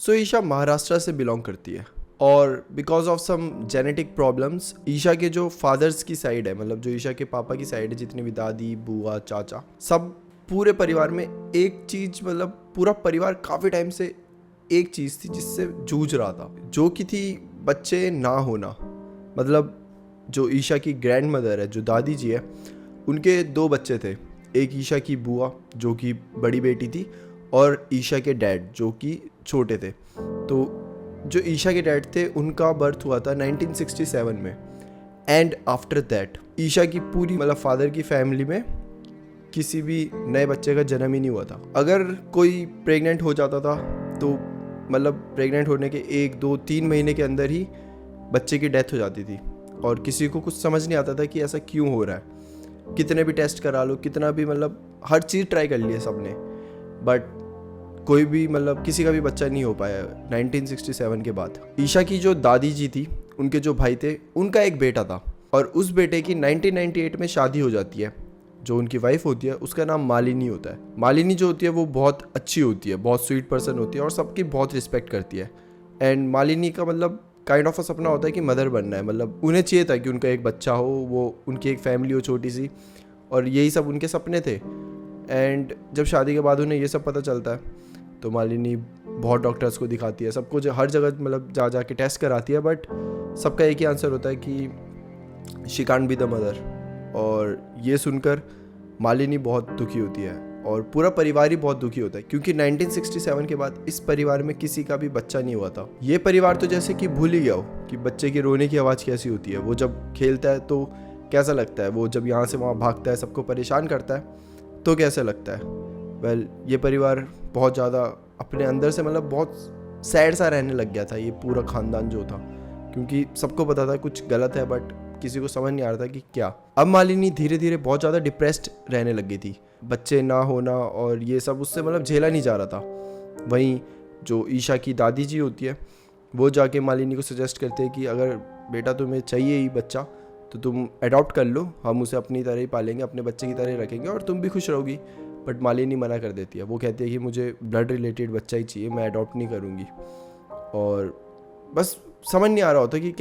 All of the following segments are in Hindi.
सो ईशा महाराष्ट्र से बिलोंग करती है और because of some genetic problems Isha के जो फादर्स की साइड है, मतलब जो ईशा के पापा की साइड है, जितनी भी दादी बुआ चाचा सब पूरे परिवार में एक चीज़, मतलब पूरा परिवार काफ़ी टाइम से एक चीज़ थी जिससे जूझ रहा था, जो कि थी बच्चे ना होना। मतलब जो ईशा की ग्रैंड मदर है, जो दादी जी है, उनके 2 बच्चे थे। एक ईशा की बुआ जो कि बड़ी बेटी थी और ईशा के डैड जो कि छोटे थे। तो जो ईशा के डैड थे उनका बर्थ हुआ था 1967 में। एंड आफ्टर दैट ईशा की पूरी, मतलब फादर की फैमिली में किसी भी नए बच्चे का जन्म ही नहीं हुआ था। अगर कोई प्रेग्नेंट हो जाता था तो मतलब प्रेग्नेंट होने के 1-2-3 महीने के अंदर ही बच्चे की डेथ हो जाती थी और किसी को कुछ समझ नहीं आता था कि ऐसा क्यों हो रहा है। कितने भी टेस्ट करा लो, कितना भी, मतलब हर चीज़ ट्राई कर ली है सबने, बट कोई भी, मतलब किसी का भी बच्चा नहीं हो पाया 1967 के बाद। ईशा की जो दादी जी थी, उनके जो भाई थे, उनका एक बेटा था और उस बेटे की 1998 में शादी हो जाती है। जो उनकी वाइफ होती है उसका नाम मालिनी होता है। मालिनी जो होती है वो बहुत अच्छी होती है, बहुत स्वीट पर्सन होती है और सबकी बहुत रिस्पेक्ट करती है। एंड मालिनी का मतलब काइंड ऑफ सपना होता है कि मदर बनना है, मतलब उन्हें चाहिए था कि उनका एक बच्चा हो, वो उनकी एक फैमिली हो छोटी सी, और यही सब उनके सपने थे। एंड जब शादी के बाद उन्हें ये सब पता चलता है तो मालिनी बहुत डॉक्टर्स को दिखाती है, सबको हर जगह मतलब जा जा के टेस्ट कराती है, बट सबका एक ही आंसर होता है कि she can't be the mother. और ये सुनकर मालिनी बहुत दुखी होती है और पूरा परिवार ही बहुत दुखी होता है, क्योंकि 1967 के बाद इस परिवार में किसी का भी बच्चा नहीं हुआ था। ये परिवार तो जैसे कि भूल ही गया हो कि बच्चे की रोने की आवाज़ कैसी होती है। वो जब खेलता है तो कैसा लगता है, वो जब यहाँ से वहाँ भागता है, सबको परेशान करता है, तो कैसा लगता है। वेल, ये परिवार बहुत ज़्यादा अपने अंदर से, मतलब बहुत सैड सा रहने लग गया था, ये पूरा ख़ानदान जो था, क्योंकि सबको पता था कुछ गलत है, बट किसी को समझ नहीं आ रहा था कि क्या। अब मालिनी धीरे धीरे बहुत ज़्यादा डिप्रेस्ड रहने लग गई थी। बच्चे ना होना और ये सब उससे मतलब झेला नहीं जा रहा था। वहीं जो ईशा की दादी जी होती है वो जाके मालिनी को सजेस्ट करते हैं कि अगर बेटा तुम्हें चाहिए ही बच्चा तो तुम अडॉप्ट कर लो, हम उसे अपनी तरह ही पालेंगे, अपने बच्चे की तरह ही रखेंगे और तुम भी खुश रहोगी। बट मालिनी मना कर देती है। वो कहती है कि मुझे ब्लड रिलेटेड बच्चा ही चाहिए, मैं अडॉप्ट नहीं करूँगी। और बस समझ नहीं आ रहा होता कि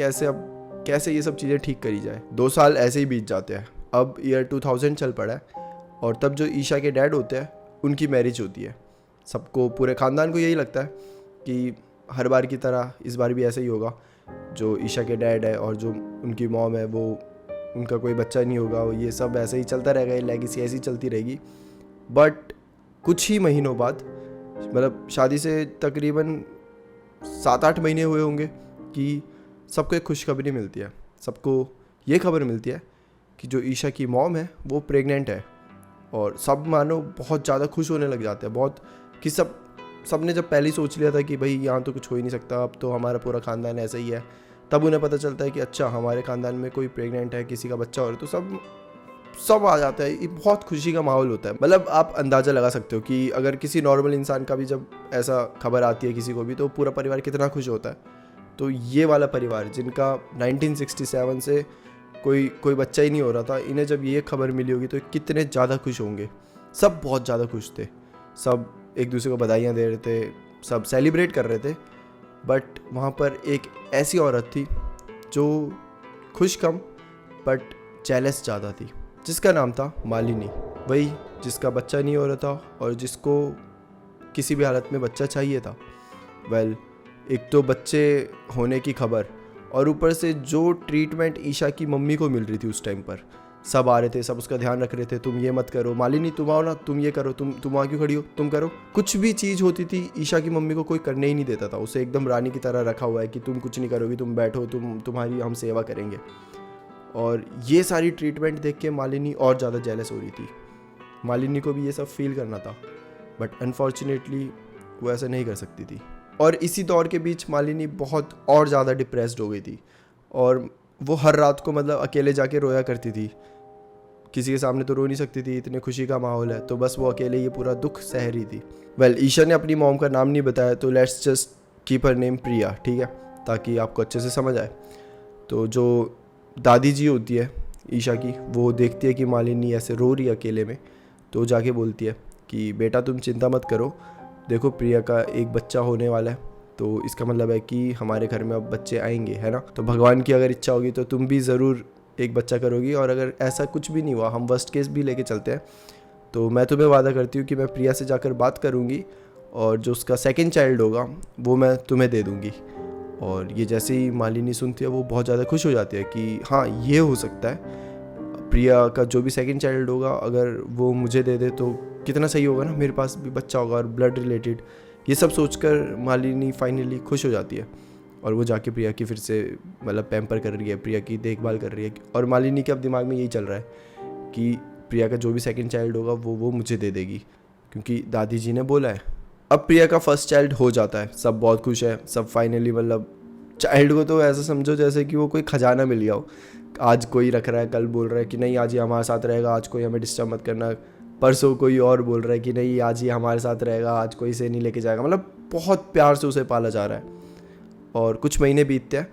कैसे ये सब चीज़ें ठीक करी जाए। 2 साल ऐसे ही बीत जाते हैं। अब ईयर 2000 चल पड़ा है और तब जो ईशा के डैड होते हैं उनकी मैरिज होती है। सबको, पूरे ख़ानदान को यही लगता है कि हर बार की तरह इस बार भी ऐसा ही होगा। जो ईशा के डैड है और जो उनकी मॉम है, वो उनका कोई बच्चा नहीं होगा, ये सब ऐसे ही चलता रहेगा, ये लेगेसी ऐसी चलती रहेगी। बट कुछ ही महीनों बाद, मतलब शादी से तकरीबन 7-8 महीने हुए होंगे, कि सबको एक खुशखबरी मिलती है। सबको ये खबर मिलती है कि जो ईशा की मॉम है वो प्रेग्नेंट है। और सब मानो बहुत ज़्यादा खुश होने लग जाते हैं, बहुत, कि सबने जब पहले ही सोच लिया था कि भाई यहाँ तो कुछ हो ही नहीं सकता, अब तो हमारा पूरा ख़ानदान ऐसा ही है, तब उन्हें पता चलता है कि अच्छा हमारे ख़ानदान में कोई प्रेग्नेंट है, किसी का बच्चा हो रहा है, तो सब आ जाता है। ये बहुत खुशी का माहौल होता है। मतलब आप अंदाज़ा लगा सकते हो कि अगर किसी नॉर्मल इंसान का भी जब ऐसा खबर आती है किसी को भी, तो पूरा परिवार कितना खुश होता है। तो ये वाला परिवार जिनका 1967 से कोई बच्चा ही नहीं हो रहा था, इन्हें जब ये खबर मिली होगी तो कितने ज़्यादा खुश होंगे। सब बहुत ज़्यादा खुश थे, सब एक दूसरे को बधाइयाँ दे रहे थे, सब सेलिब्रेट कर रहे थे। बट वहाँ पर एक ऐसी औरत थी जो खुश कम बट जेलस ज़्यादा थी, जिसका नाम था मालिनी। वही जिसका बच्चा नहीं हो रहा था और जिसको किसी भी हालत में बच्चा चाहिए था। वेल, एक तो बच्चे होने की खबर और ऊपर से जो ट्रीटमेंट ईशा की मम्मी को मिल रही थी उस टाइम पर, सब आ रहे थे, सब उसका ध्यान रख रहे थे, तुम ये मत करो मालिनी, तुम आओ ना, तुम ये करो, तुम वहाँ क्यों खड़ी हो, तुम करो। कुछ भी चीज़ होती थी ईशा की मम्मी को कोई करने ही नहीं देता था। उसे एकदम रानी की तरह रखा हुआ है कि तुम कुछ नहीं करोगी, तुम बैठो, तुम्हारी हम सेवा करेंगे। और ये सारी ट्रीटमेंट देख के मालिनी और ज़्यादा जेलस हो रही थी। मालिनी को भी ये सब फील करना था, बट अनफॉर्चुनेटली वो ऐसा नहीं कर सकती थी। और इसी दौर के बीच मालिनी बहुत और ज़्यादा डिप्रेस्ड हो गई थी और वो हर रात को मतलब अकेले जाके रोया करती थी। किसी के सामने तो रो नहीं सकती थी, इतने खुशी का माहौल है, तो बस वो अकेले ये पूरा दुख सह रही थी। वेल, ईशा ने अपनी मॉम का नाम नहीं बताया, तो let's just keep her name Priya, ठीक है, ताकि आपको अच्छे से समझ आए। तो जो दादी जी होती है ईशा की, वो देखती है कि मालिनी ऐसे रो रही है अकेले में, तो जाके बोलती है कि बेटा तुम चिंता मत करो, देखो प्रिया का एक बच्चा होने वाला है, तो इसका मतलब है कि हमारे घर में अब बच्चे आएंगे, है ना। तो भगवान की अगर इच्छा होगी तो तुम भी ज़रूर एक बच्चा करोगी। और अगर ऐसा कुछ भी नहीं हुआ, हम वर्स्ट केस भी लेके चलते हैं, तो मैं तुम्हें वादा करती हूँ कि मैं प्रिया से जाकर बात करूँगी और जो उसका सेकंड चाइल्ड होगा वो मैं तुम्हें दे दूँगी। और ये जैसे ही मालिनी सुनती है वो बहुत ज़्यादा खुश हो जाती है कि हाँ ये हो सकता है, प्रिया का जो भी सेकंड चाइल्ड होगा अगर वो मुझे दे दे तो कितना सही होगा ना, मेरे पास भी बच्चा होगा और ब्लड रिलेटेड। ये सब सोचकर मालिनी फाइनली खुश हो जाती है और वो जाके प्रिया की फिर से मतलब पैम्पर कर रही है, प्रिया की देखभाल कर रही है। और मालिनी के अब दिमाग में यही चल रहा है कि प्रिया का जो भी सेकंड चाइल्ड होगा वो मुझे दे देगी, क्योंकि दादी जी ने बोला है। अब प्रिया का फर्स्ट चाइल्ड हो जाता है, सब बहुत खुश है, सब फाइनली मतलब चाइल्ड को तो ऐसा समझो जैसे कि वो कोई खजाना मिल गया हो। आज कोई रख रहा है, कल बोल रहा है कि नहीं आज ये हमारे साथ रहेगा, आज कोई हमें डिस्टर्ब मत करना। परसों कोई और बोल रहा है कि नहीं आज ये हमारे साथ रहेगा, आज कोई इसे नहीं लेके जाएगा। मतलब बहुत प्यार से उसे पाला जा रहा है। और कुछ महीने बीतते हैं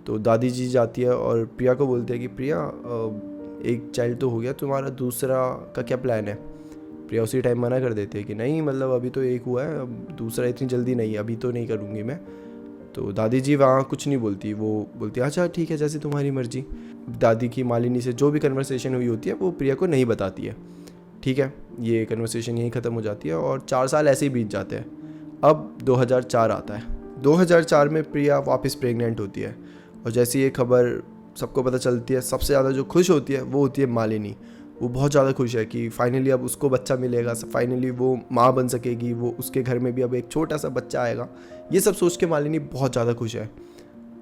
तो दादी जी जाती है और प्रिया को बोलती है कि प्रिया एक चाइल्ड तो हो गया, तुम्हारा दूसरा का क्या प्लान है। प्रिया उसी टाइम मना कर देती है कि नहीं मतलब अभी तो एक हुआ है, अब दूसरा इतनी जल्दी नहीं, अभी तो नहीं करूँगी मैं। तो दादी जी वहाँ कुछ नहीं बोलती, वो बोलती है अच्छा ठीक है जैसे तुम्हारी मर्जी। दादी की मालिनी से जो भी कन्वर्सेशन हुई होती है वो प्रिया को नहीं बताती है। ठीक है, ये कन्वर्सेशन यहीं ख़त्म हो जाती है और 4 साल ऐसे ही बीत जाते हैं। अब 2004 आता है। 2004 में प्रिया वापस प्रेग्नेंट होती है और जैसे ये खबर सबको पता चलती है, सबसे ज़्यादा जो खुश होती है वो होती है मालिनी। वो बहुत ज़्यादा खुश है कि फाइनली अब उसको बच्चा मिलेगा, फाइनली वो माँ बन सकेगी, वो उसके घर में भी अब एक छोटा सा बच्चा आएगा। ये सब सोच के मालिनी बहुत ज़्यादा खुश है।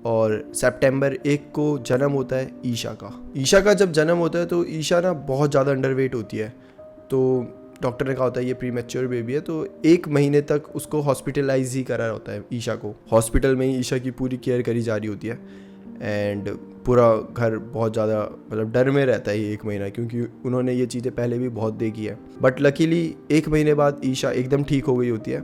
और सितंबर 1 को जन्म होता है ईशा का। ईशा का जब जन्म होता है तो ईशा ना बहुत ज़्यादा अंडरवेट होती है। तो डॉक्टर ने कहा होता है ये प्रीमेच्योर बेबी है, तो 1 महीने तक उसको हॉस्पिटलाइज ही करा होता है ईशा को। हॉस्पिटल में ही ईशा की पूरी केयर करी जा रही होती है एंड पूरा घर बहुत ज़्यादा मतलब डर में रहता है 1 महीना, क्योंकि उन्होंने ये चीज़ें पहले भी बहुत देखी है। बट लकीली 1 महीने बाद ईशा एकदम ठीक हो गई होती है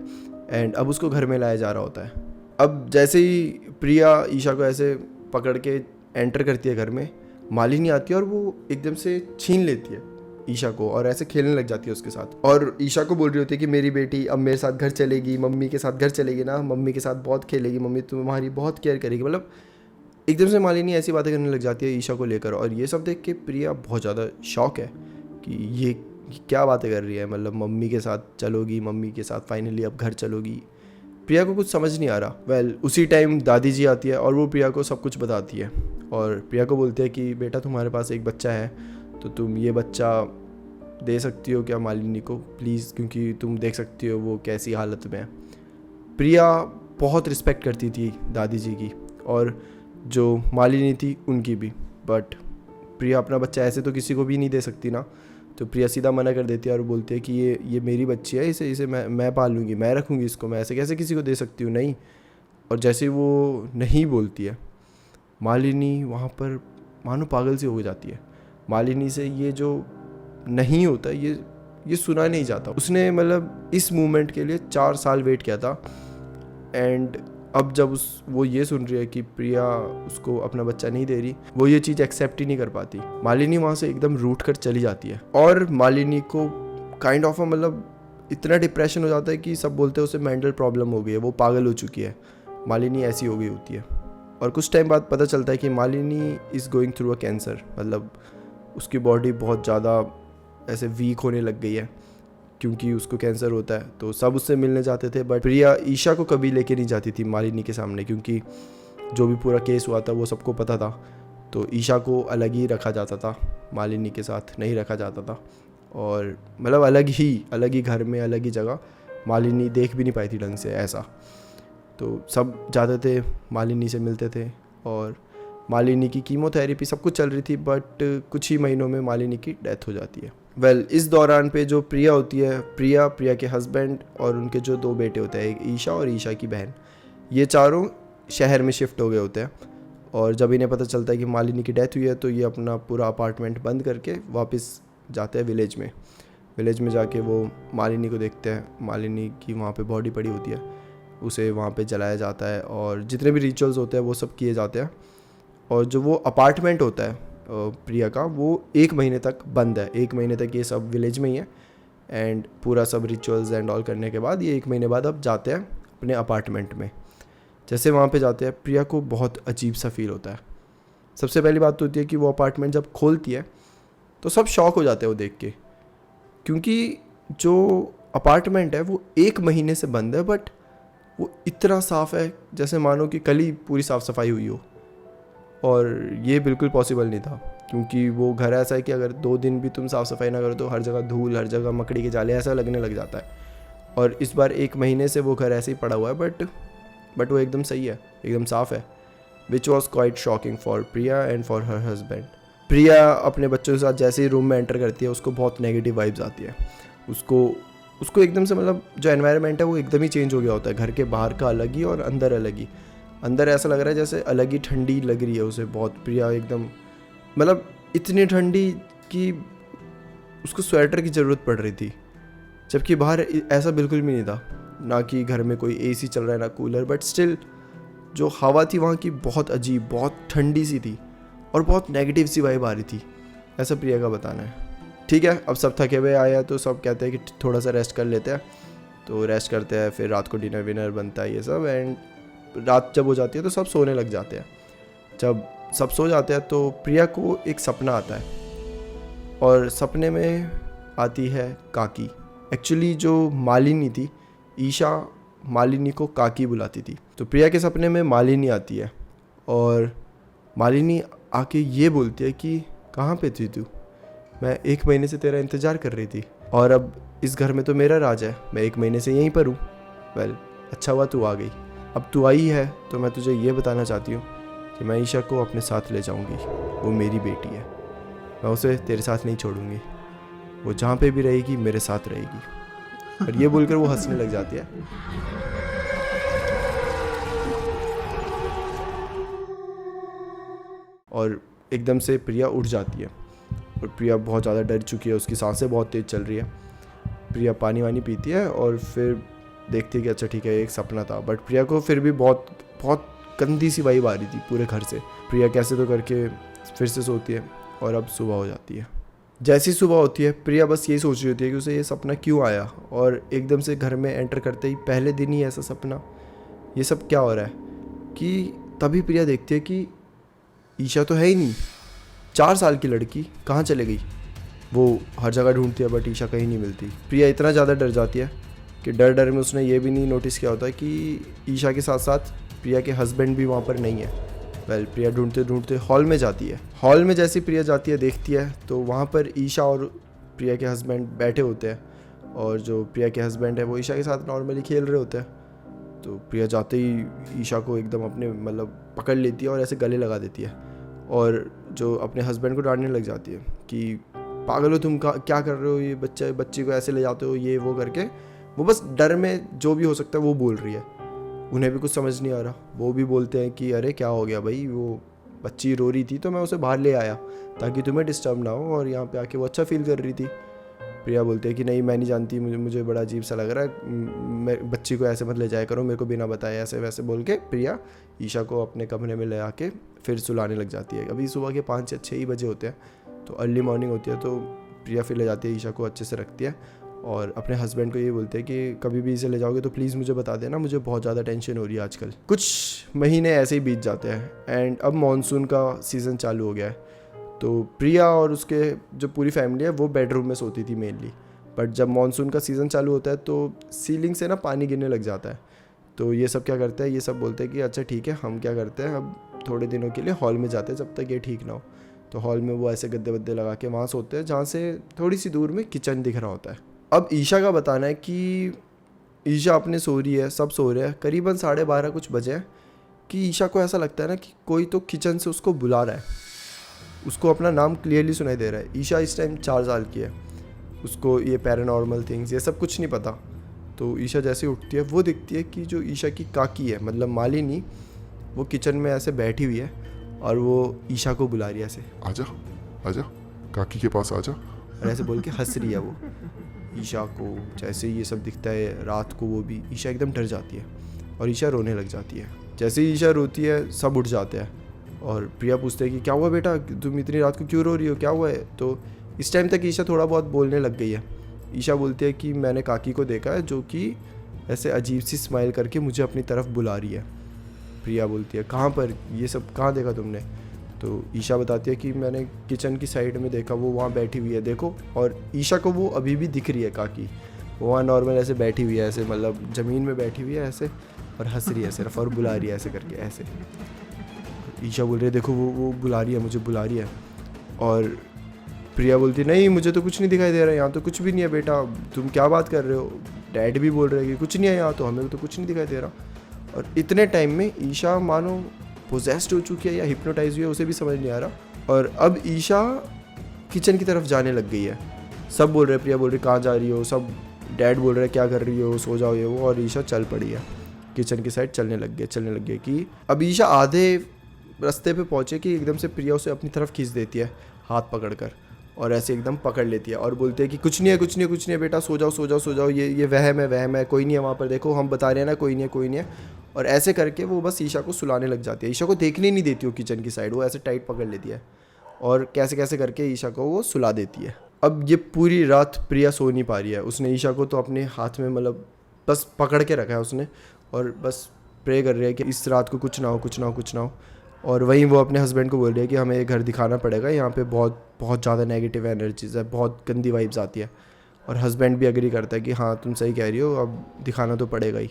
एंड अब उसको घर में लाया जा रहा होता है। अब जैसे ही प्रिया ईशा को ऐसे पकड़ के एंटर करती है घर में, मालिनी आती है और वो एकदम से छीन लेती है ईशा को और ऐसे खेलने लग जाती है उसके साथ। और ईशा को बोल रही होती है कि मेरी बेटी अब मेरे साथ घर चलेगी, मम्मी के साथ घर चलेगी ना, मम्मी के साथ बहुत खेलेगी, मम्मी तुम्हारी बहुत केयर करेगी। मतलब एकदम से मालिनी ऐसी बातें करने लग जाती है ईशा को लेकर। और ये सब देख के प्रिया बहुत ज़्यादा शॉक है कि ये क्या बातें कर रही है, मतलब मम्मी के साथ चलोगी, मम्मी के साथ फाइनली अब घर चलोगी। प्रिया को कुछ समझ नहीं आ रहा। उसी टाइम दादी जी आती है और वो प्रिया को सब कुछ बताती है और प्रिया को बोलती है कि बेटा तुम्हारे पास एक बच्चा है, तो तुम ये बच्चा दे सकती हो क्या मालिनी को प्लीज़, क्योंकि तुम देख सकती हो वो कैसी हालत में है। प्रिया बहुत रिस्पेक्ट करती थी दादी जी की और जो मालिनी थी उनकी भी, बट प्रिया अपना बच्चा ऐसे तो किसी को भी नहीं दे सकती ना। तो प्रिया सीधा मना कर देती है और बोलती है कि ये मेरी बच्ची है, इसे मैं पालूंगी, मैं रखूँगी इसको, मैं ऐसे कैसे किसी को दे सकती हूँ, नहीं। और जैसे वो नहीं बोलती है, मालिनी वहाँ पर मानो पागल सी हो जाती है। मालिनी से ये जो नहीं होता ये सुना नहीं जाता। उसने मतलब इस मूवमेंट के लिए 4 साल वेट किया था एंड अब जब वो ये सुन रही है कि प्रिया उसको अपना बच्चा नहीं दे रही, वो ये चीज़ एक्सेप्ट ही नहीं कर पाती। मालिनी वहाँ से एकदम रूठ कर चली जाती है और मालिनी को काइंड ऑफ मतलब इतना डिप्रेशन हो जाता है कि सब बोलते हैं उसे मेंटल प्रॉब्लम हो गई है, वो पागल हो चुकी है। मालिनी ऐसी हो गई होती है। और कुछ टाइम बाद पता चलता है कि Malini is going through a cancer, मतलब उसकी बॉडी बहुत ज़्यादा ऐसे वीक होने लग गई है क्योंकि उसको कैंसर होता है। तो सब उससे मिलने जाते थे, बट प्रिया ईशा को कभी लेके नहीं जाती थी मालिनी के सामने, क्योंकि जो भी पूरा केस हुआ था वो सबको पता था। तो ईशा को अलग ही रखा जाता था, मालिनी के साथ नहीं रखा जाता था। और मतलब अलग ही घर में, अलग ही जगह, मालिनी देख भी नहीं पाई थी ढंग से ऐसा। तो सब जाते थे, मालिनी से मिलते थे और मालिनी की कीमोथेरेपी सब कुछ चल रही थी, बट कुछ ही महीनों में मालिनी की डेथ हो जाती है। इस दौरान पे जो प्रिया होती है, प्रिया के हस्बैंड और उनके जो 2 बेटे होते हैं, एक ईशा और ईशा की बहन, ये चारों शहर में शिफ्ट हो गए होते हैं। और जब इन्हें पता चलता है कि मालिनी की डेथ हुई है तो ये अपना पूरा अपार्टमेंट बंद करके वापस जाते हैं विलेज में जाके वो मालिनी को देखते हैं। मालिनी की वहाँ पे बॉडी पड़ी होती है, उसे वहाँ पे जलाया जाता है और जितने भी रिचुअल्स होते हैं वो सब किए जाते हैं। और जो वो अपार्टमेंट होता है प्रिया का, वो 1 महीने तक बंद है। 1 महीने तक ये सब विलेज में ही है एंड पूरा सब रिचुअल्स एंड ऑल करने के बाद ये 1 महीने बाद अब जाते हैं अपने अपार्टमेंट में। जैसे वहाँ पे जाते हैं प्रिया को बहुत अजीब सा फील होता है। सबसे पहली बात तो होती है कि वो अपार्टमेंट जब खोलती है तो सब शॉक हो जाते हैं वो देख के, क्योंकि जो अपार्टमेंट है वो 1 महीने से बंद है, बट वो इतना साफ़ है जैसे मानो कि कल ही पूरी साफ़ सफाई हुई हो। और ये बिल्कुल पॉसिबल नहीं था, क्योंकि वो घर ऐसा है कि अगर 2 दिन भी तुम साफ़ सफाई ना करो तो हर जगह धूल, हर जगह मकड़ी के जाले ऐसा लगने लग जाता है। और इस बार 1 महीने से वो घर ऐसे ही पड़ा हुआ है, बट वो एकदम सही है, एकदम साफ़ है। Which was quite shocking for Priya and for her husband. Priya अपने बच्चों के साथ जैसे ही रूम में एंटर करती है उसको बहुत नेगेटिव वाइब्स आती है। उसको एकदम से मतलब जो एनवायरनमेंट है वो एकदम ही चेंज हो गया होता है। घर के बाहर का अलग ही और अंदर अलग ही। अंदर ऐसा लग रहा है जैसे अलग ही ठंडी लग रही है उसे बहुत। प्रिया एकदम मतलब इतनी ठंडी कि उसको स्वेटर की ज़रूरत पड़ रही थी, जबकि बाहर ऐसा बिल्कुल भी नहीं था। ना कि घर में कोई एसी चल रहा है ना कूलर, बट स्टिल जो हवा थी वहाँ की बहुत अजीब, बहुत ठंडी सी थी और बहुत नेगेटिव सी वाइब आ रही थी, ऐसा प्रिया का बताना है। ठीक है, अब सब थके हुए आया तो सब कहते हैं कि थोड़ा सा रेस्ट कर लेते हैं, तो रेस्ट करते हैं। फिर रात को डिनर विनर बनता है ये सब, एंड रात जब हो जाती है तो सब सोने लग जाते हैं। जब सब सो जाते हैं तो प्रिया को एक सपना आता है, और सपने में आती है काकी। एक्चुअली जो मालिनी थी, ईशा मालिनी को काकी बुलाती थी। तो प्रिया के सपने में मालिनी आती है और मालिनी आके ये बोलती है कि कहाँ पे थी तू, मैं 1 महीने से तेरा इंतज़ार कर रही थी, और अब इस घर में तो मेरा राज है, मैं 1 महीने से यहीं पर हूँ। वेल, अच्छा हुआ तू आ गई। अब तू आई है तो मैं तुझे ये बताना चाहती हूँ कि मैं ईशा को अपने साथ ले जाऊँगी। वो मेरी बेटी है, मैं उसे तेरे साथ नहीं छोड़ूंगी। वो जहाँ पे भी रहेगी मेरे साथ रहेगी। और ये बोलकर वो हंसने लग जाती है। और एकदम से प्रिया उठ जाती है, और प्रिया बहुत ज़्यादा डर चुकी है, उसकी सांसें बहुत तेज़ चल रही है। प्रिया पानी वानी पीती है और फिर देखती है कि अच्छा ठीक है एक सपना था, बट प्रिया को फिर भी बहुत बहुत गंदी सी वाइब आ रही थी पूरे घर से। प्रिया कैसे तो करके फिर से सोती है, और अब सुबह हो जाती है। जैसी सुबह होती है प्रिया बस यही सोच रही होती है कि उसे ये सपना क्यों आया, और एकदम से घर में एंटर करते ही पहले दिन ही ऐसा सपना, ये सब क्या हो रहा है। कि तभी प्रिया देखती है कि ईशा तो है ही नहीं। 4 साल की लड़की कहाँ चले गई। वो हर जगह ढूंढती है बट ईशा कहीं नहीं मिलती। प्रिया इतना ज़्यादा डर जाती है कि डर में उसने ये भी नहीं नोटिस किया होता कि ईशा के साथ साथ प्रिया के हस्बैंड भी वहाँ पर नहीं है। वेल, प्रिया ढूंढते ढूंढते हॉल में जाती है। हॉल में जैसी प्रिया जाती है देखती है तो वहाँ पर ईशा और प्रिया के हस्बैंड बैठे होते हैं, और जो प्रिया के हस्बैंड है वो ईशा के साथ नॉर्मली खेल रहे होते हैं। तो प्रिया जाते ही ईशा को एकदम अपने मतलब पकड़ लेती है और ऐसे गले लगा देती है, और जो अपने हस्बैंड को डांटने लग जाती है कि पागल हो तुम, क्या कर रहे हो, ये बच्ची को ऐसे ले जाते हो, ये वो करके। वो बस डर में जो भी हो सकता है वो बोल रही है। उन्हें भी कुछ समझ नहीं आ रहा। वो भी बोलते हैं कि अरे क्या हो गया भाई, वो बच्ची रो रही थी तो मैं उसे बाहर ले आया ताकि तुम्हें डिस्टर्ब ना हो, और यहाँ पे आके वो अच्छा फील कर रही थी। प्रिया बोलते हैं कि नहीं मैं नहीं जानती, मुझे बड़ा अजीब सा लग रहा है, मैं बच्ची को ऐसे मत ले जाया करो, मेरे को बिना बताए, ऐसे वैसे बोल के प्रिया ईशा को अपने कमरे में ले आके फिर सुलाने लग जाती है। अभी सुबह के 5 या 6 ही बजे होते हैं, तो अर्ली मॉर्निंग होती है। तो प्रिया फिर ले जाती है, ईशा को अच्छे से रखती है, और अपने हस्बैंड को ये बोलते हैं कि कभी भी इसे ले जाओगे तो प्लीज़ मुझे बता देना, मुझे बहुत ज़्यादा टेंशन हो रही है आजकल। कुछ महीने ऐसे ही बीत जाते हैं, एंड अब मॉनसून का सीज़न चालू हो गया है। तो प्रिया और उसके जो पूरी फैमिली है वो बेडरूम में सोती थी मेनली, बट जब मॉनसून का सीज़न चालू होता है तो सीलिंग से ना पानी गिरने लग जाता है। तो ये सब क्या करते हैं, ये सब बोलते हैं कि अच्छा ठीक है हम क्या करते हैं, अब थोड़े दिनों के लिए हॉल में जाते हैं जब तक ये ठीक ना हो। तो हॉल में वो ऐसे गद्दे वद्दे लगा के वहाँ सोते हैं, जहाँ से थोड़ी सी दूर में किचन दिख रहा होता है। अब ईशा का बताना है कि ईशा अपने सो रही है, सब सो रहे हैं, करीबन 12:30 कुछ बजे हैं, कि ईशा को ऐसा लगता है ना कि कोई तो किचन से उसको बुला रहा है, उसको अपना नाम क्लियरली सुनाई दे रहा है। ईशा इस टाइम 4 साल की है, उसको ये पैरानॉर्मल थिंग्स ये सब कुछ नहीं पता। तो ईशा जैसे उठती है वो दिखती है कि जो ईशा की काकी है मतलब मालिनी, वो किचन में ऐसे बैठी हुई है और वो ईशा को बुला रही है ऐसे, आजा आजा काकी के पास आजा, और ऐसे बोल के हंस रही है वो ईशा को। जैसे ये सब दिखता है रात को, वो भी ईशा एकदम डर जाती है और ईशा रोने लग जाती है। जैसे ही ईशा रोती है सब उठ जाते हैं, और प्रिया पूछते हैं कि क्या हुआ बेटा, तुम इतनी रात को क्यों रो रही हो, क्या हुआ है। तो इस टाइम तक ईशा थोड़ा बहुत बोलने लग गई है। ईशा बोलती है कि मैंने काकी को देखा है जो कि ऐसे अजीब सी स्माइल करके मुझे अपनी तरफ बुला रही है। प्रिया बोलती है कहाँ पर, ये सब कहाँ देखा तुमने? तो ईशा बताती है कि मैंने किचन की साइड में देखा, वो वहाँ बैठी हुई है देखो। और ईशा को वो अभी भी दिख रही है काकी, वो वहाँ नॉर्मल ऐसे बैठी हुई है, ऐसे मतलब ज़मीन में बैठी हुई है ऐसे, और हंस रही है सिर्फ और बुला रही है ऐसे करके ऐसे। ईशा बोल रही है देखो वो बुला रही है, मुझे बुला रही है। और प्रिया बोलती है नहीं मुझे तो कुछ नहीं दिखाई दे रहा है, यहाँ तो कुछ भी नहीं है बेटा, तुम क्या बात कर रहे हो? डैड भी बोल रहे हैं कि कुछ नहीं है यहाँ, तो हमें तो कुछ नहीं दिखाई दे रहा। और इतने टाइम में ईशा मानो पोजेस्ड हो चुकी है या हिप्नोटाइज हुई है, उसे भी समझ नहीं आ रहा। और अब ईशा किचन की तरफ जाने लग गई है। सब बोल रहे हैं, प्रिया बोल रही कहाँ जा रही हो, सब डैड बोल रहे हैं क्या कर रही हो, सो जाओ ये वो। और ईशा चल पड़ी है किचन की साइड, चलने लग गई कि अब ईशा आधे रास्ते पे पहुँचे कि एकदम से प्रिया उसे अपनी तरफ खींच देती है हाथ पकड़ कर, और ऐसे एकदम पकड़ लेती है और बोलती है कि कुछ नहीं है बेटा, सो जाओ, ये वहम है, कोई नहीं है वहाँ पर, देखो हम बता रहे हैं ना, कोई नहीं है। और ऐसे करके वो बस ईशा को सुलाने लग जाती है। ईशा को देखने नहीं देती वो किचन की साइड, वो ऐसे टाइट पकड़ लेती है और कैसे करके ईशा को वो सुला देती है। अब ये पूरी रात प्रिया सो नहीं पा रही है, उसने ईशा को तो अपने हाथ में मतलब बस पकड़ के रखा है उसने, और बस प्रे कर रही है कि इस रात को कुछ ना हो। और वहीं वो अपने हस्बैंड को बोल रही है कि हमें ये घर दिखाना पड़ेगा, यहाँ पे बहुत ज़्यादा नेगेटिव एनर्जीज है, बहुत गंदी वाइब्स आती है। और हस्बैंड भी एग्री करता है कि हाँ तुम सही कह रही हो, अब दिखाना तो पड़ेगा ही।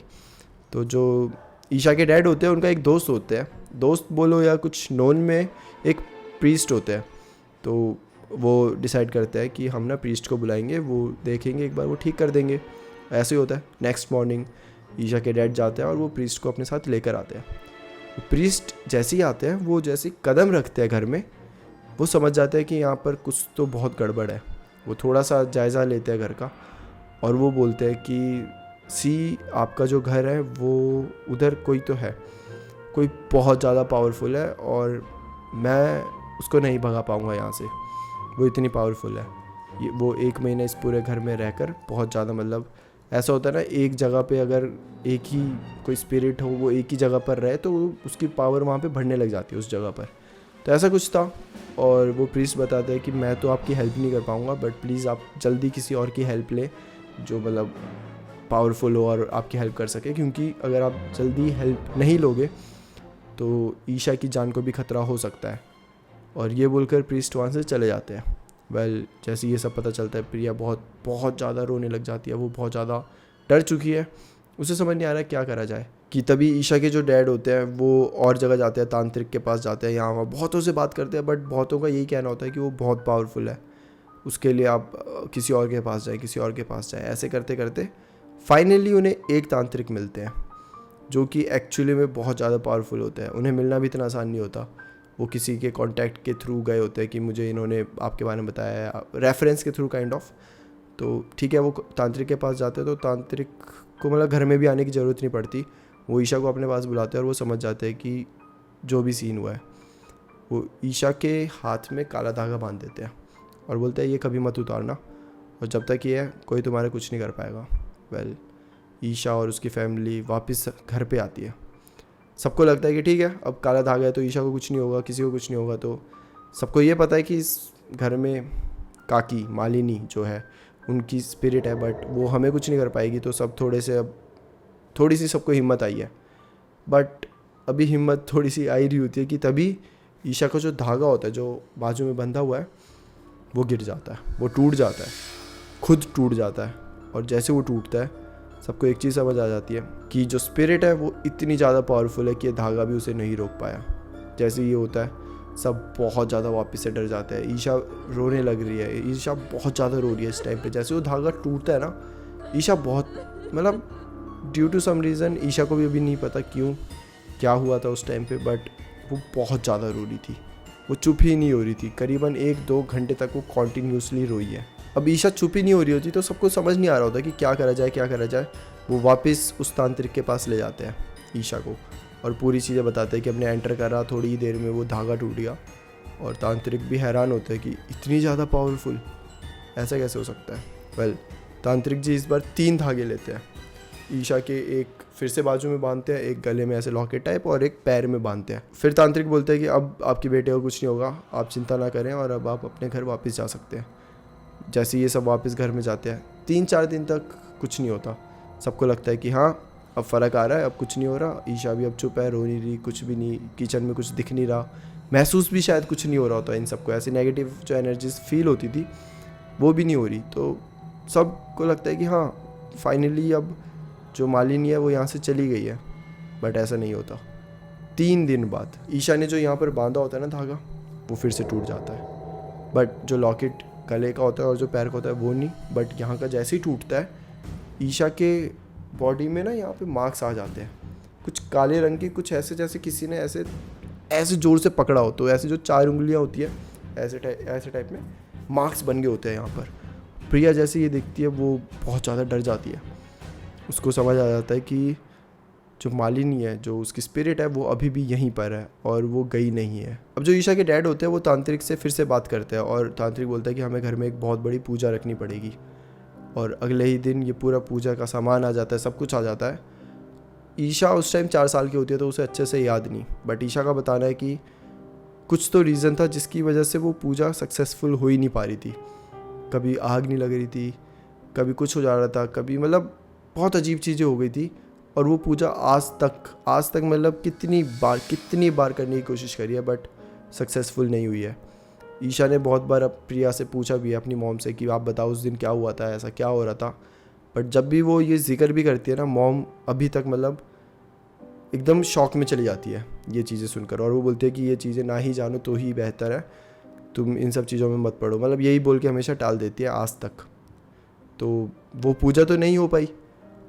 तो जो ईशा के डैड होते हैं उनका एक दोस्त होते हैं, दोस्त बोलो या कुछ नोन में एक प्रीस्ट होते हैं। तो वो डिसाइड करते हैं कि हम ना प्रीस्ट को बुलाएंगे, वो देखेंगे एक बार, वो ठीक कर देंगे। ऐसे ही होता है। नेक्स्ट मॉर्निंग ईशा के डैड जाते हैं और वो प्रीस्ट को अपने साथ लेकर आते हैं। प्रीस्ट जैसे ही आते हैं, वो जैसे कदम रखते हैं घर में, वो समझ जाते हैं कि यहाँ पर कुछ तो बहुत गड़बड़ है। वो थोड़ा सा जायज़ा लेते हैं घर का और वो बोलते हैं कि सी आपका जो घर है वो उधर कोई तो है, कोई बहुत ज़्यादा पावरफुल है और मैं उसको नहीं भगा पाऊँगा यहाँ से, वो इतनी पावरफुल है। ये वो 1 महीने इस पूरे घर में रहकर बहुत ज़्यादा, मतलब ऐसा होता है ना, एक जगह पे अगर एक ही कोई स्पिरिट हो, वो एक ही जगह पर रहे तो उसकी पावर वहाँ पे बढ़ने लग जाती है उस जगह पर। तो ऐसा कुछ था। और वो प्रीस्ट बताते हैं कि मैं तो आपकी हेल्प नहीं कर पाऊँगा, बट प्लीज़ आप जल्दी किसी और की हेल्प ले जो मतलब पावरफुल हो और आपकी हेल्प कर सके, क्योंकि अगर आप जल्दी हेल्प नहीं लोगे तो ईशा की जान को भी खतरा हो सकता है। और ये बोलकर प्रीस्ट वहाँ से चले जाते हैं। जैसे ये सब पता चलता है, प्रिया बहुत ज़्यादा रोने लग जाती है। वो बहुत ज़्यादा डर चुकी है, उसे समझ नहीं आ रहा है क्या करा जाए। कि तभी ईशा के जो डैड होते हैं वो और जगह जाते हैं, तांत्रिक के पास जाते हैं, यहाँ वहाँ बहुतों से बात करते हैं, बट बहुतों का यही कहना होता है कि वो बहुत पावरफुल है, उसके लिए आप किसी और के पास जाए। ऐसे करते करते फाइनली उन्हें एक तांत्रिक मिलते हैं जो कि एक्चुअली में बहुत ज़्यादा पावरफुल होते हैं। उन्हें मिलना भी इतना आसान नहीं होता, वो किसी के कांटेक्ट के थ्रू गए होते हैं कि मुझे इन्होंने आपके बारे में बताया, रेफरेंस के थ्रू काइंड ऑफ। तो ठीक है, वो तांत्रिक के पास जाते हैं तो तांत्रिक को मतलब घर में भी आने की ज़रूरत नहीं पड़ती, वो ईशा को अपने पास बुलाते हैं और वो समझ जाते हैं कि जो भी सीन हुआ है। वो ईशा के हाथ में काला धागा बांध देते हैं और बोलते हैं ये कभी मत उतारना, और जब तक ये है कोई तुम्हारा कुछ नहीं कर पाएगा। ईशा और उसकी फैमिली वापस घर पे आती है। सबको लगता है कि ठीक है, अब काला धागा है तो ईशा को कुछ नहीं होगा, किसी को कुछ नहीं होगा। तो सबको ये पता है कि इस घर में काकी मालिनी जो है उनकी स्पिरिट है, बट वो हमें कुछ नहीं कर पाएगी। तो सब थोड़ी सी सबको हिम्मत आई है। बट अभी हिम्मत थोड़ी सी आई रही होती है कि तभी ईशा का जो धागा होता है जो बाजू में बंधा हुआ है वो गिर जाता है, वो टूट जाता है, खुद टूट जाता है। और जैसे वो टूटता है सबको एक चीज़ समझ आ जाती है कि जो स्पिरिट है वो इतनी ज़्यादा पावरफुल है कि ये धागा भी उसे नहीं रोक पाया। जैसे ये होता है सब बहुत ज़्यादा वापस से डर जाते हैं। ईशा रोने लग रही है, ईशा बहुत ज़्यादा रो रही है इस टाइम पे। जैसे वो धागा टूटता है ना, ईशा बहुत मतलब due to some reason, Isha को भी अभी नहीं पता क्या हुआ था उस टाइम पे, बट वो बहुत ज़्यादा रो रही थी। वो चुप ही नहीं हो रही थी, करीबन 1-2 घंटे तक वो कॉन्टीन्यूसली रोई है। अब ईशा चुप ही नहीं हो रही होती तो सबको समझ नहीं आ रहा होता कि क्या करा जाए। वो वापस उस तांत्रिक के पास ले जाते हैं ईशा को और पूरी चीज़ें बताते हैं कि अपने एंटर करा, थोड़ी ही देर में वो धागा टूट गया। और तांत्रिक भी हैरान होते हैं कि इतनी ज़्यादा पावरफुल ऐसा कैसे हो सकता है। तांत्रिक जी इस बार 3 धागे लेते हैं। ईशा के एक फिर से बाजू में बांधते हैं, एक गले में ऐसे लॉकेट टाइप और एक पैर में बांधते हैं। फिर तांत्रिक बोलते हैं कि अब आपकी बेटे को कुछ नहीं होगा, आप चिंता ना करें और अब आप अपने घर वापस जा सकते हैं। जैसे ये सब वापस घर में जाते हैं, 3-4 दिन तक कुछ नहीं होता। सबको लगता है कि हाँ अब फ़र्क आ रहा है, अब कुछ नहीं हो रहा, ईशा भी अब चुप है, रो नहीं रही, कुछ भी नहीं, किचन में कुछ दिख नहीं रहा, महसूस भी शायद कुछ नहीं हो रहा होता इन सबको, ऐसी नेगेटिव जो एनर्जीज फील होती थी वो भी नहीं हो रही। तो सबको लगता है कि हाँ फाइनली अब जो मालिनी है वो यहाँ से चली गई है, बट ऐसा नहीं होता। 3 दिन बाद ईशा ने जो यहाँ पर बांधा होता है ना धागा, वो फिर से टूट जाता है, बट जो लॉकेट गले का होता है और जो पैर का होता है वो नहीं, बट यहाँ का जैसे ही टूटता है ईशा के बॉडी में ना यहाँ पे मार्क्स आ जाते हैं, कुछ काले रंग के, कुछ ऐसे जैसे किसी ने ऐसे ऐसे ज़ोर से पकड़ा हो, तो ऐसे जो 4 उंगलियाँ होती है ऐसे टाइप में मार्क्स बन गए होते हैं यहाँ पर। प्रिया जैसे ये देखती है वो बहुत ज़्यादा डर जाती है, उसको समझ आ जाता है कि जो मालिनी है, जो उसकी स्पिरिट है, वो अभी भी यहीं पर है और वो गई नहीं है। अब जो ईशा के डैड होते हैं वो तांत्रिक से फिर से बात करते हैं और तांत्रिक बोलता है कि हमें घर में एक बहुत बड़ी पूजा रखनी पड़ेगी, और अगले ही दिन ये पूरा पूजा का सामान आ जाता है, सब कुछ आ जाता है। ईशा उस टाइम 4 साल की होती है तो उसे अच्छे से याद नहीं, बट ईशा का बताना है कि कुछ तो रीज़न था जिसकी वजह से वो पूजा सक्सेसफुल हो ही नहीं पा रही थी। कभी आग नहीं लग रही थी, कभी कुछ हो जा रहा था, कभी मतलब बहुत अजीब चीज़ें हो गई थी, और वो पूजा आज तक मतलब कितनी बार करने की कोशिश करी है बट सक्सेसफुल नहीं हुई है। ईशा ने बहुत बार अब प्रिया से पूछा भी है अपनी मॉम से कि आप बताओ उस दिन क्या हुआ था, ऐसा क्या हो रहा था, बट जब भी वो ये जिक्र भी करती है ना, मॉम अभी तक मतलब एकदम शॉक में चली जाती है ये चीज़ें सुनकर, और वो बोलती है कि ये चीज़ें ना ही जानो तो ही बेहतर है, तुम इन सब चीज़ों में मत पड़ो, मतलब यही बोल के हमेशा टाल देती है आज तक। तो वो पूजा तो नहीं हो पाई।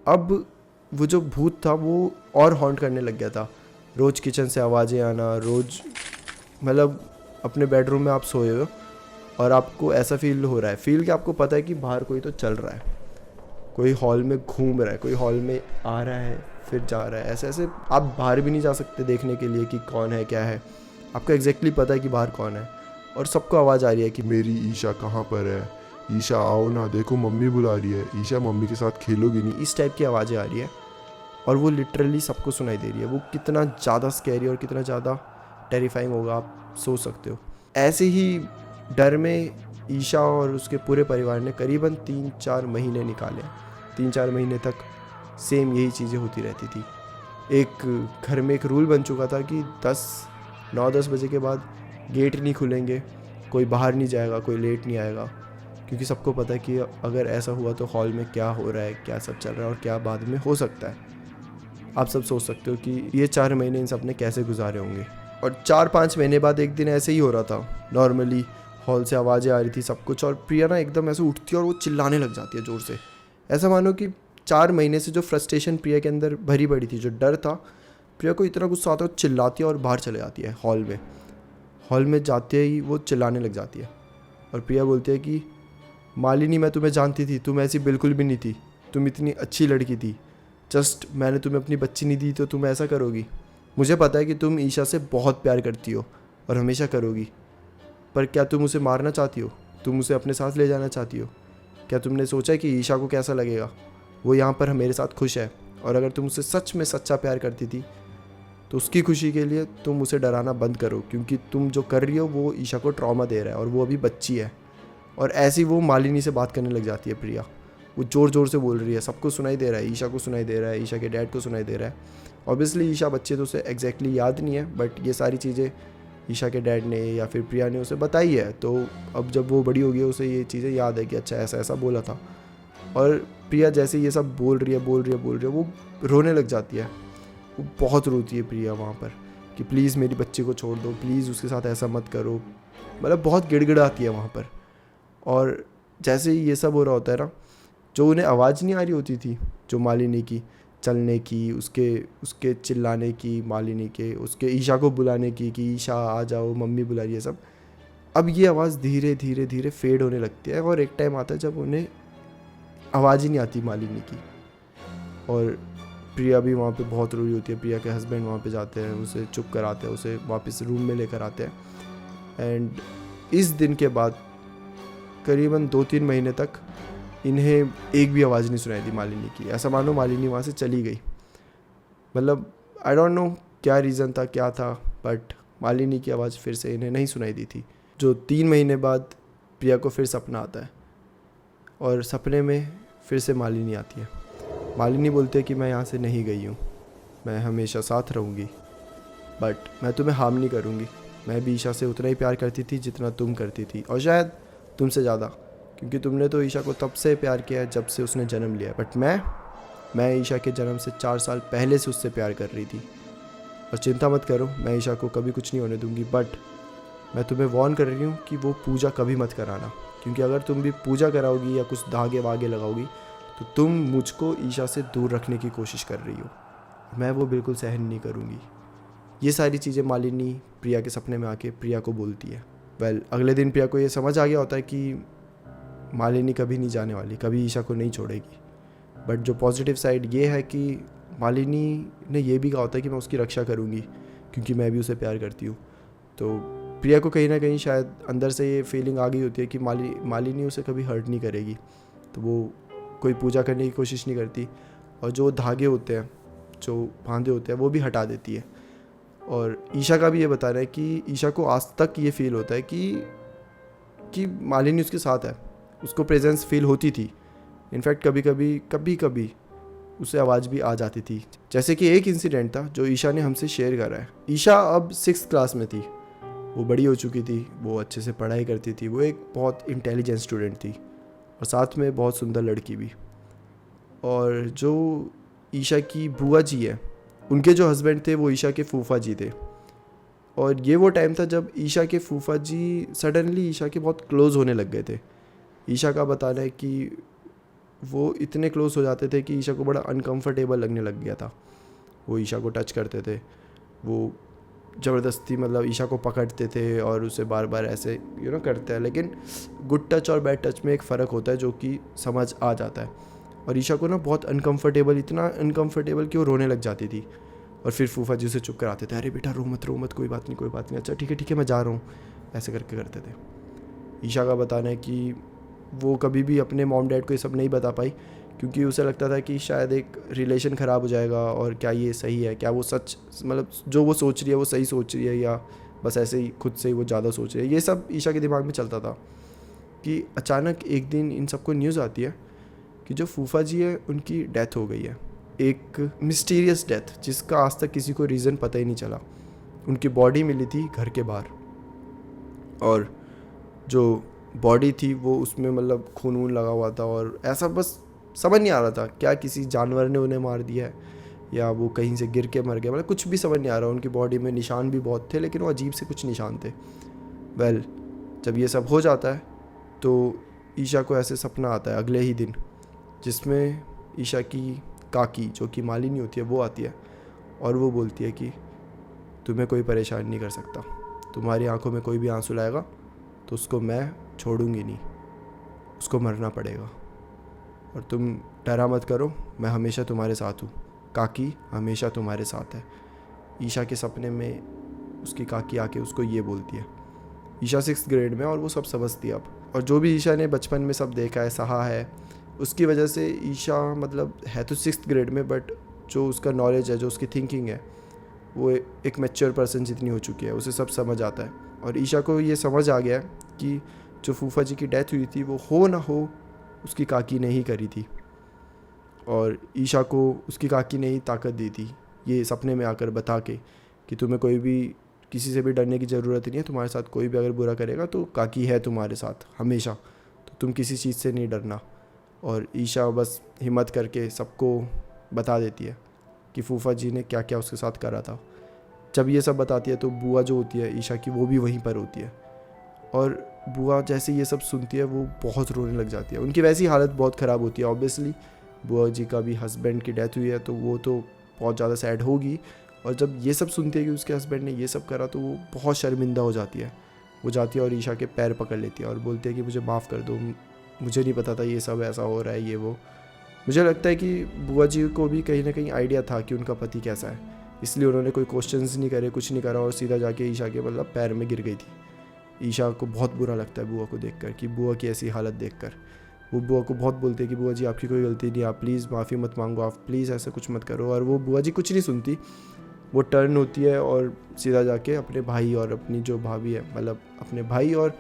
अब वो जो भूत था वो और हॉन्ट करने लग गया था, रोज़ किचन से आवाज़ें आना, रोज़ मतलब अपने बेडरूम में आप सोए हो और आपको ऐसा फील हो रहा है, कि आपको पता है कि बाहर कोई तो चल रहा है, कोई हॉल में घूम रहा है, कोई हॉल में आ रहा है फिर जा रहा है, ऐसे आप बाहर भी नहीं जा सकते देखने के लिए कि कौन है क्या है, आपको एग्जैक्टली पता है कि बाहर कौन है, और सबको आवाज़ आ रही है कि मेरी ईशा कहाँ पर है, ईशा आओ ना, देखो मम्मी बुला रही है, ईशा मम्मी के साथ खेलोगी नहीं। इस टाइप की आवाज़ें आ रही है, और वो लिटरली सबको सुनाई दे रही है। वो कितना ज़्यादा स्कैरी और कितना ज़्यादा टेरिफाइंग होगा आप सोच सकते हो। ऐसे ही डर में ईशा और उसके पूरे परिवार ने करीबन 3-4 महीने निकाले। 3-4 महीने तक सेम यही चीज़ें होती रहती थी। एक घर में एक रूल बन चुका था कि 9-10 बजे के बाद गेट नहीं खुलेंगे, कोई बाहर नहीं जाएगा, कोई लेट नहीं आएगा, क्योंकि सबको पता है कि अगर ऐसा हुआ तो हॉल में क्या हो रहा है, क्या सब चल रहा है और क्या बाद में हो सकता है। आप सब सोच सकते हो कि ये 4 महीने इन सब ने कैसे गुजारे होंगे। और 4-5 महीने बाद एक दिन ऐसे ही हो रहा था, नॉर्मली हॉल से आवाज़ें आ रही थी सब कुछ, और प्रिया ना एकदम ऐसे उठती है और वो चिल्लाने लग जाती है ज़ोर से। ऐसा मानो कि 4 महीने से जो फ्रस्ट्रेशन प्रिया के अंदर भरी पड़ी थी, जो डर था, प्रिया को इतना गुस्सा आता है, चिल्लाती है और बाहर चले जाती है हॉल में जाते ही वो चिल्लाने लग जाती है। और प्रिया बोलती है कि मालिनी, मैं तुम्हें जानती थी, तुम ऐसी बिल्कुल भी नहीं थी, तुम इतनी अच्छी लड़की थी, जस्ट मैंने तुम्हें अपनी बच्ची नहीं दी तो तुम ऐसा करोगी। मुझे पता है कि तुम ईशा से बहुत प्यार करती हो और हमेशा करोगी, पर क्या तुम उसे मारना चाहती हो? तुम उसे अपने साथ ले जाना चाहती हो? क्या तुमने सोचा है कि ईशा को कैसा लगेगा? वो यहाँ पर मेरे साथ खुश है, और अगर तुम उसे सच में सच्चा प्यार करती थी तो उसकी खुशी के लिए तुम उसे डराना बंद करो, क्योंकि तुम जो कर रही हो वो ईशा को ट्रॉमा दे रहा है और वो अभी बच्ची है। और ऐसी वो मालिनी से बात करने लग जाती है प्रिया। वो ज़ोर ज़ोर से बोल रही है, सबको सुनाई दे रहा है, ईशा को सुनाई दे रहा है, ईशा के डैड को सुनाई दे रहा है। ऑब्वियसली ईशा बच्चे तो उसे एग्जैक्टली याद नहीं है, बट ये सारी चीज़ें ईशा के डैड ने या फिर प्रिया ने उसे बताई है, तो अब जब वो बड़ी होगी उसे ये चीज़ें याद है कि अच्छा ऐसा ऐसा बोला था। और प्रिया जैसे ये सब बोल रही है वो रोने लग जाती है। वो बहुत रोती है प्रिया वहाँ पर कि प्लीज़ मेरी बच्ची को छोड़ दो, प्लीज़ उसके साथ ऐसा मत करो, मतलब बहुत गिड़गिड़ाती है वहाँ पर। और जैसे ही ये सब हो रहा होता है ना, जो उन्हें आवाज़ नहीं आ रही होती थी, जो मालिनी की चलने की, उसके चिल्लाने की, मालिनी के उसके ईशा को बुलाने की कि ईशा आ जाओ, मम्मी बुला रही है सब, अब ये आवाज़ धीरे धीरे धीरे फेड होने लगती है। और एक टाइम आता है जब उन्हें आवाज़ ही नहीं आती मालिनी की। और प्रिया भी वहाँ पे बहुत रो रही होती है। प्रिया के हस्बैंड वहाँ पे जाते हैं, उसे चुप कराते हैं, उसे वापस रूम में लेकर आते हैं। एंड इस दिन के बाद करीबन 2-3 महीने तक इन्हें एक भी आवाज़ नहीं सुनाई दी मालिनी की। ऐसा मानो मालिनी वहाँ से चली गई। मतलब आई डोंट नो क्या रीज़न था, क्या था, बट मालिनी की आवाज़ फिर से इन्हें नहीं सुनाई दी थी। जो 3 महीने बाद प्रिया को फिर सपना आता है और सपने में फिर से मालिनी आती है। मालिनी बोलती है कि मैं यहाँ से नहीं गई हूँ, मैं हमेशा साथ रहूँगी, बट मैं तुम्हें हार्म नहीं करूँगी। मैं भी ईशा से उतना ही प्यार करती थी जितना तुम करती थी, और शायद तुमसे ज़्यादा, क्योंकि तुमने तो ईशा को तब से प्यार किया है जब से उसने जन्म लिया। बट मैं ईशा के जन्म से 4 साल पहले से उससे प्यार कर रही थी। और चिंता मत करो, मैं ईशा को कभी कुछ नहीं होने दूंगी, बट मैं तुम्हें वार्न कर रही हूँ कि वो पूजा कभी मत कराना, क्योंकि अगर तुम भी पूजा कराओगी या कुछ धागे वागे लगाओगी तो तुम मुझको ईशा से दूर रखने की कोशिश कर रही हो। मैं वो बिल्कुल सहन नहीं करूँगी। ये सारी चीज़ें मालिनी प्रिया के सपने में आके प्रिया को बोलती है। अगले दिन प्रिया को ये समझ आ गया होता है कि मालिनी कभी नहीं जाने वाली, कभी ईशा को नहीं छोड़ेगी। बट जो पॉजिटिव साइड ये है कि मालिनी ने ये भी कहा होता है कि मैं उसकी रक्षा करूँगी, क्योंकि मैं भी उसे प्यार करती हूँ। तो प्रिया को कहीं ना कहीं शायद अंदर से ये फीलिंग आ गई होती है कि मालिनी उसे कभी हर्ट नहीं करेगी, तो वो कोई पूजा करने की कोशिश नहीं करती, और जो धागे होते हैं, जो बांधे होते हैं, वो भी हटा देती है। और ईशा का भी ये बता रहा है कि ईशा को आज तक ये फील होता है कि मालिनी उसके साथ है, उसको प्रेजेंस फील होती थी। इनफैक्ट कभी कभी उसे आवाज़ भी आ जाती थी। जैसे कि एक इंसिडेंट था जो ईशा ने हमसे शेयर करा है। ईशा अब 6th क्लास में थी, वो बड़ी हो चुकी थी, वो अच्छे से पढ़ाई करती थी, वो एक बहुत इंटेलिजेंट स्टूडेंट थी, और साथ में बहुत सुंदर लड़की भी। और जो ईशा की बुआ जी है, उनके जो हस्बैंड थे वो ईशा के फूफा जी थे। और ये वो टाइम था जब ईशा के फूफा जी सडनली ईशा के बहुत क्लोज़ होने लग गए थे। ईशा का बताना है कि वो इतने क्लोज़ हो जाते थे कि ईशा को बड़ा अनकंफर्टेबल लगने लग गया था। वो ईशा को टच करते थे, वो ज़बरदस्ती मतलब ईशा को पकड़ते थे और उसे बार बार ऐसे करते हैं। लेकिन गुड टच और बैड टच में एक फ़र्क होता है जो कि समझ आ जाता है। और ईशा को ना बहुत अनकंफर्टेबल, इतना अनकंफर्टेबल कि वो रोने लग जाती थी। और फिर फूफा जी उसे चुप कराते थे, अरे बेटा रो मत, कोई बात नहीं, अच्छा ठीक है मैं जा रहा हूँ, ऐसे करके करते थे। ईशा का बताना है कि वो कभी भी अपने मॉम डैड को ये सब नहीं बता पाई, क्योंकि उसे लगता था कि शायद एक रिलेशन ख़राब हो जाएगा, और क्या ये सही है, क्या वो सच, मतलब जो वो सोच रही है वो सही सोच रही है, या बस ऐसे ही खुद से ही वो ज़्यादा सोच रही है। ये सब ईशा के दिमाग में चलता था कि अचानक एक दिन इन सबको न्यूज़ आती है कि जो फूफा जी है उनकी डेथ हो गई है, एक मिस्टीरियस डेथ जिसका आज तक किसी को रीज़न पता ही नहीं चला। उनकी बॉडी मिली थी घर के बाहर, और जो बॉडी थी वो उसमें मतलब खून वून लगा हुआ था, और ऐसा बस समझ नहीं आ रहा था क्या किसी जानवर ने उन्हें मार दिया है या वो कहीं से गिर के मर गया, मतलब कुछ भी समझ नहीं आ रहा। उनकी बॉडी में निशान भी बहुत थे, लेकिन वो अजीब से कुछ निशान थे। जब ये सब हो जाता है तो ईशा को ऐसे सपना आता है अगले ही दिन, जिसमें ईशा की काकी, जो कि मालिनी होती है, वो आती है और वो बोलती है कि तुम्हें कोई परेशान नहीं कर सकता, तुम्हारी आंखों में कोई भी आंसू लाएगा तो उसको मैं छोड़ूंगी नहीं, उसको मरना पड़ेगा, और तुम डरा मत करो, मैं हमेशा तुम्हारे साथ हूँ, काकी हमेशा तुम्हारे साथ है। ईशा के सपने में उसकी काकी आके उसको ये बोलती है। ईशा 6th ग्रेड में, और वो सब समझती है अब। और जो भी ईशा ने बचपन में सब देखा है, सहा है, उसकी वजह से ईशा मतलब है तो 6th ग्रेड में, बट जो उसका नॉलेज है, जो उसकी थिंकिंग है, वो एक मैच्योर पर्सन जितनी हो चुकी है, उसे सब समझ आता है। और ईशा को ये समझ आ गया कि जो फूफा जी की डेथ हुई थी वो हो ना हो उसकी काकी ने ही करी थी, और ईशा को उसकी काकी ने ही ताकत दी थी ये सपने में आकर बता के कि तुम्हें कोई भी, किसी से भी डरने की ज़रूरत नहीं है, तुम्हारे साथ कोई भी अगर बुरा करेगा तो काकी है तुम्हारे साथ हमेशा, तो तुम किसी चीज़ से नहीं डरना। और ईशा बस हिम्मत करके सबको बता देती है कि फूफा जी ने क्या क्या उसके साथ करा था। जब ये सब बताती है तो बुआ जो होती है ईशा की, वो भी वहीं पर होती है, और बुआ जैसे ये सब सुनती है वो बहुत रोने लग जाती है। उनकी वैसी हालत बहुत ख़राब होती है, ऑब्वियसली बुआ जी का भी हस्बैंड की डेथ हुई है तो वो तो बहुत ज़्यादा सैड होगी, और जब ये सब सुनती है कि उसके हस्बैंड ने ये सब करा तो वो बहुत शर्मिंदा हो जाती है। वो जाती है और ईशा के पैर पकड़ लेती है और बोलती है कि मुझे माफ़ कर दो, मुझे नहीं पता था ये सब ऐसा हो रहा है, ये वो। मुझे लगता है कि बुआ जी को भी कहीं ना कहीं आइडिया था कि उनका पति कैसा है, इसलिए उन्होंने कोई क्वेश्चंस नहीं करे, कुछ नहीं करा, और सीधा जाके ईशा के मतलब पैर में गिर गई थी। ईशा को बहुत बुरा लगता है बुआ को देखकर, कि बुआ की ऐसी हालत देखकर। वो बुआ को बहुत बोलते हैं कि बुआ जी आपकी कोई गलती नहीं, आप प्लीज़ माफ़ी मत मांगो, आप प्लीज़ ऐसा कुछ मत करो। और वो बुआ जी कुछ नहीं सुनती, वो टर्न होती है और सीधा जाके अपने भाई और अपनी जो भाभी है, मतलब अपने भाई और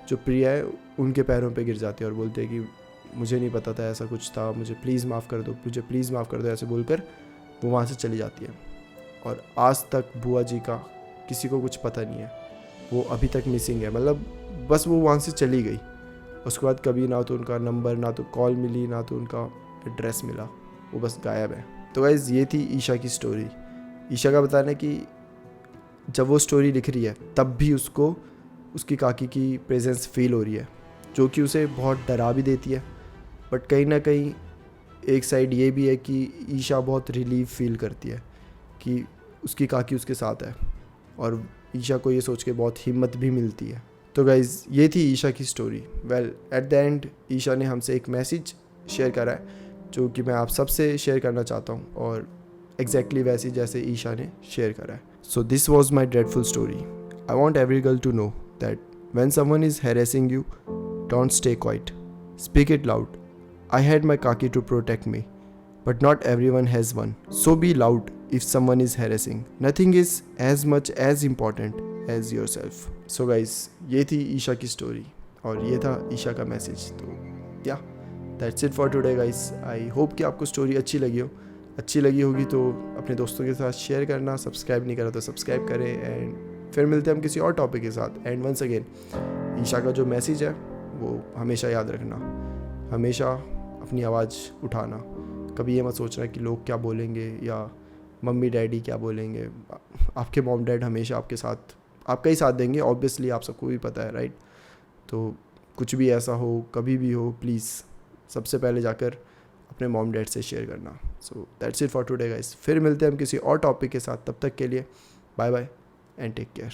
जो प्रिया है, उनके पैरों पे गिर जाती है और बोलते हैं कि मुझे नहीं पता था ऐसा कुछ था, मुझे प्लीज़ माफ़ कर दो, मुझे प्लीज़ माफ़ कर दो, ऐसे बोलकर वो वहाँ से चली जाती है। और आज तक बुआ जी का किसी को कुछ पता नहीं है, वो अभी तक मिसिंग है। मतलब बस वो वहाँ से चली गई, उसके बाद कभी ना तो उनका नंबर, ना तो कॉल मिली, ना तो उनका एड्रेस मिला, वो बस गायब है। तो गाइस ये थी ईशा की स्टोरी। ईशा का बताना है कि जब वो स्टोरी लिख रही है तब भी उसको उसकी काकी की प्रेजेंस फील हो रही है, जो कि उसे बहुत डरा भी देती है। बट कहीं ना कहीं एक साइड ये भी है कि ईशा बहुत रिलीफ फील करती है कि उसकी काकी उसके साथ है, और ईशा को ये सोच के बहुत हिम्मत भी मिलती है। तो गाइज़ ये थी ईशा की story. Well at the end Isha ने हमसे एक मैसेज शेयर करा है जो कि मैं आप सबसे शेयर करना चाहता हूँ, और एग्जैक्टली वैसी जैसे ईशा ने शेयर करा है। So this was my dreadful story. I want every girl to know that when someone is harassing you, don't stay quiet. Speak it loud. I had my kaki to protect me, but not everyone has one. So be loud if someone is harassing. Nothing is as much as important as yourself. So guys, ये थी ईशा की स्टोरी और ये था ईशा का मैसेज। तो या that's it for today guys. I hope कि आपको स्टोरी अच्छी लगी हो। अच्छी लगी होगी तो अपने दोस्तों के साथ शेयर करना, सब्सक्राइब नहीं करा तो सब्सक्राइब करें, एंड फिर मिलते हैं हम किसी और टॉपिक के साथ। एंड वंस अगेन ईशा का जो मैसेज है वो हमेशा याद रखना, हमेशा अपनी आवाज़ उठाना। कभी ये मत सोचना कि लोग क्या बोलेंगे या मम्मी डैडी क्या बोलेंगे। आपके मॉम डैड हमेशा आपके साथ, आपका ही साथ देंगे, ऑब्वियसली आप सबको भी पता है, राइट। तो कुछ भी ऐसा हो, कभी भी हो, प्लीज़ सबसे पहले जाकर अपने मॉम डैड से शेयर करना। So that's it for today guys. फिर मिलते हैं हम किसी और टॉपिक के साथ। तब तक के लिए bye bye and take care.